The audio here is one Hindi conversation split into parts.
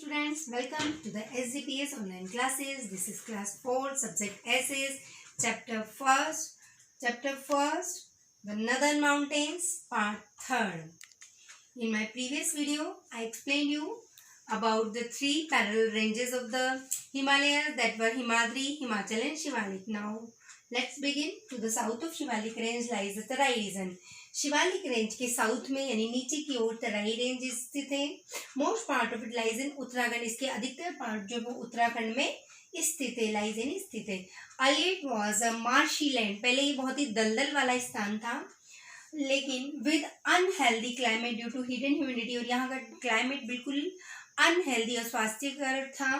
students, welcome to the SGPS online classes. This is class 4, subject essays, chapter first, the Northern Mountains, part 3rd. In my previous video, I explained you about the 3 parallel ranges of the Himalayas that were Himadri, Himachal and Shivalik. Now, let's begin. To the south of Shivalik range lies the Tarai region. Shivalik range के साउथ में यानी नीचे की ओर तराई रेंज स्थित है. Most part of it lies in Uttarakhand. इसके अधिकतर पार्ट जो वो उत्तराखंड में स्थित है, लाइज इन स्थित है. Earlier it was a marshy land. पहले ये बहुत ही दलदल वाला स्थान था, लेकिन with unhealthy climate due to heat and humidity. और यहाँ का क्लाइमेट बिल्कुल अनहेल्दी और स्वास्थ्यकर था,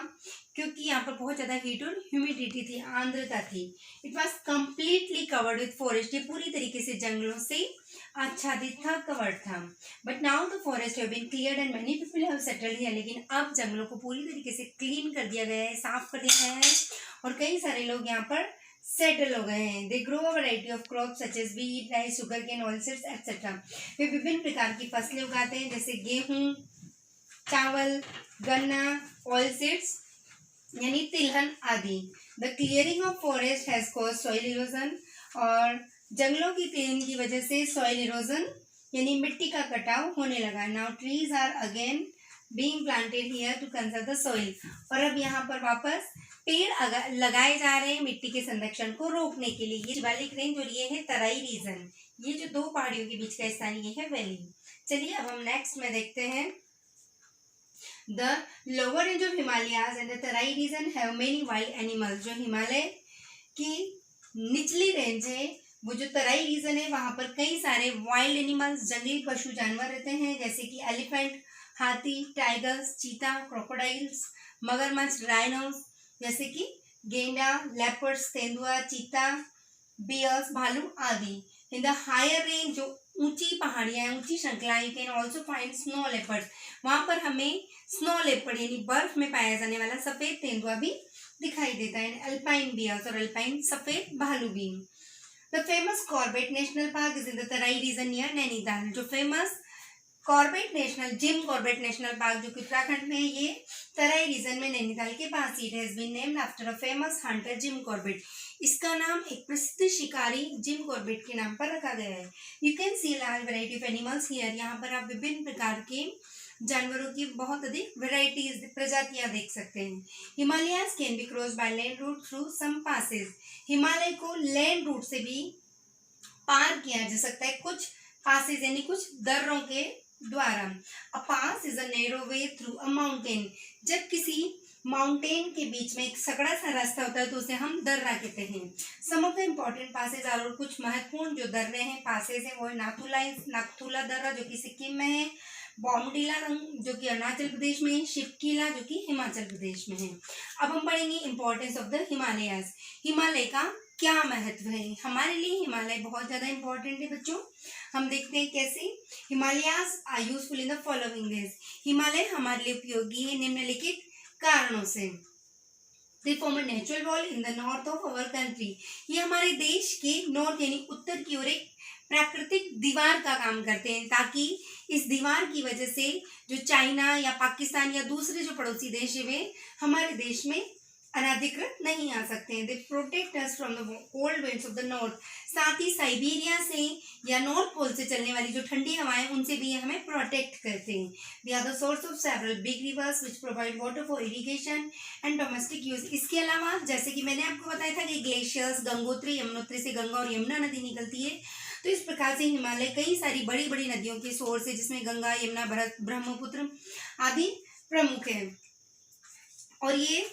क्योंकि यहाँ पर बहुत ज़्यादा हीट और ह्यूमिडिटी थी, आर्द्रता थी. It was completely covered with forest. ये पूरी तरीके से जंगलों से आच्छादित था, कवर्ड था. But now the forest have been cleared and many people have settled here. लेकिन अब जंगलों को पूरी तरीके से क्लीन कर दिया गया है, साफ कर दिया गया है, और कई सारे लोग यहाँ पर सेटल हो गए हैं. They grow a variety of crop such as wheat, rice, sugar cane, oilseeds etcetera. वे विभिन्न प्रकार की फसलें उगाते हैं, जैसे गेहूँ, चावल, गन्ना, ऑयलसीड्स यानी तिलहन आदि. The clearing of forest has cause soil erosion. और जंगलों की क्लीनिंग की वजह से सॉइल इरोजन यानी मिट्टी का कटाव होने लगा. Now trees are again being planted here to conserve the soil. और अब यहाँ पर वापस पेड़ लगाए जा रहे हैं मिट्टी के संरक्षण को रोकने के लिए. ये शिवालिक रेंज और ये है तराई रीजन. ये जो दो पहाड़ियों के बीच का स्थान ये है वैली. चलिए अब हम नेक्स्ट में देखते हैं. The lower range of Himalayas and the Tarai region have many wild animals. जो हिमालय की निचली रेंज है, वो जो तराई रीजन है, वहाँ पर कई सारे वाइल्ड एनिमल्स, जंगली पशु जानवर रहते हैं, जैसे कि एलिफेंट, हाथी, टाइगर्स, चीता, क्रोकोडाइल्स, मगरमच्छ, राइनोस, जैसे कि गेंडा, लेपर्ड्स, तेंदुआ, चीता, बियर्स, भालू आदि. इन द हायर रेंज जो ऊंची पहाड़ियाँ हैं, ऊंची श्रृंखलाएं, you can also find snow leopards. वहाँ पर हमें स्नो लेपर्ड यानी बर्फ में पाया जाने वाला सफेद तेंदुआ भी दिखाई देता है. अल्पाइन बियर्स और अल्पाइन सफेद भालू भी. The famous Corbett national park is in the Terai region near Nainital. जो famous Corbett national Jim Corbett national park जो कि उत्तराखंड में है, ये तराई रीजन में नैनीताल के पास. It has been named after a famous hunter Jim Corbett. इसका नाम एक प्रसिद्ध शिकारी जिम कॉर्बेट के नाम पर रखा गया है. You can see large variety of animals here. यहाँ पर आप विभिन्न प्रकार के जानवरों की बहुत अधिक वेराइटीज, प्रजातियां देख सकते हैं. Himalayas can be cross by land route through some passes. Himalaya को लैंड रूट से भी पार किया जा सकता है, कुछ पासेस यानी कुछ दर्रों के द्वारा. A pass is a narrow way through a mountain. जब किसी माउंटेन के बीच में एक सकड़ा सा रास्ता होता है तो उसे हम दर्रा कहते हैं. Some of the important passes are. और कुछ महत्वपूर्ण जो दर्रे हैं, पासेज हैं, वो है नाथुला दर्रा जो कि सिक्किम में है, बॉमडिला जो कि अरुणाचल प्रदेश में है, शिवकीला जो कि हिमाचल प्रदेश में है. अब हम पढ़ेंगे importance of the Himalayas. Himalaya का क्या महत्व है. हमारे लिए हिमालय बहुत ज़्यादा इंपॉर्टेंट है बच्चों. हम देखते हैं कैसे. Himalayas are useful in the following ways. Himalaya हमारे लिए उपयोगी है निम्नलिखित कारणों से. They form a natural wall in the north of our country. ये हमारे देश के नॉर्थ यानी उत्तर की ओर एक प्राकृतिक दीवार का काम करते हैं, ताकि इस दीवार की वजह से जो चाइना या पाकिस्तान या दूसरे जो पड़ोसी देश है वे हमारे देश में अनाधिकृत नहीं आ सकते हैं. They protect us from the cold winds of the north. साथ ही साइबेरिया से या नॉर्थ पोल से चलने वाली जो ठंडी हवाएं, उनसे भी हमें प्रोटेक्ट करते हैं. They are the source of several big rivers which provide water for irrigation and domestic use. इसके अलावा जैसे कि मैंने आपको बताया था कि ग्लेशियर्स, गंगोत्री, यमुनोत्री से गंगा और यमुना नदी निकलती है, तो इस प्रकार से हिमालय कई सारी बड़ी बड़ी नदियों के सोर्स है, जिसमें गंगा, यमुना, भरत, ब्रह्मपुत्र आदि प्रमुख है. और ये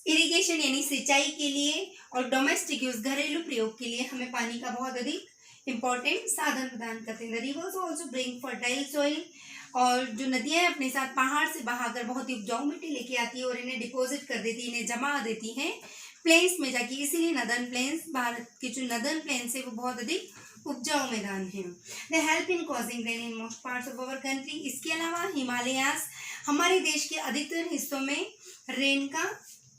इरिगेशन यानी सिंचाई के लिए और डोमेस्टिक यूज घरेलू प्रयोग के लिए हमें पानी का बहुत अधिक इंपॉर्टेंट साधन प्रदान करते हैं. The reverse also bring fertile soil. और जो नदियां अपने साथ पहाड़ से बहाकर बहुत ही उपजाऊ मिट्टी लेके आती है और इन्हें डिपॉजिट कर देती है, इन्हें जमा देती हैं प्लेन्स में जाके. इसीलिए नदर्न प्लेन्स, भारत के जो नदर्न प्लेन्स है वो बहुत अधिक उपजाऊ मैदान है. They help in causing rain in most parts of our country. इसके अलावा हिमालयाज हमारे देश के अधिकतर हिस्सों में रेन का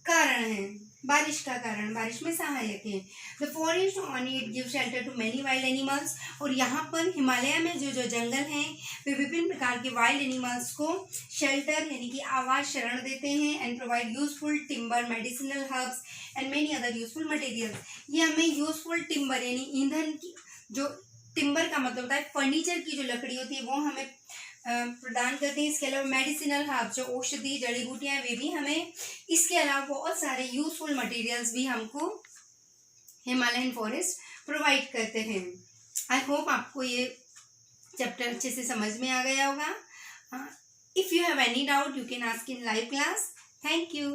कारण है, बारिश का कारण, बारिश में सहायक है। The forest on it give shelter to many wild animals, और यहाँ पर हिमालय में जो जो जंगल हैं वे विभिन्न प्रकार के वाइल्ड एनिमल्स को शेल्टर यानी कि आवास शरण देते हैं। And provide useful timber, medicinal herbs and many other useful material. ये हमें यूजफुल टिम्बर यानी ईंधन की, जो टिम्बर का मतलब होता है फर्नीचर की जो लकड़ी होती है वो हमें प्रदान करते हैं। इसके अलावा मेडिसिनल हर्ब जो औषधि जड़ी बूटियाँ वे भी हमें, इसके अलावा बहुत सारे यूजफुल मटेरियल्स भी हमको हिमालयन फॉरेस्ट प्रोवाइड करते हैं। आई होप आपको ये चैप्टर अच्छे से समझ में आ गया होगा। If you have any doubt you can ask in live class. Thank you.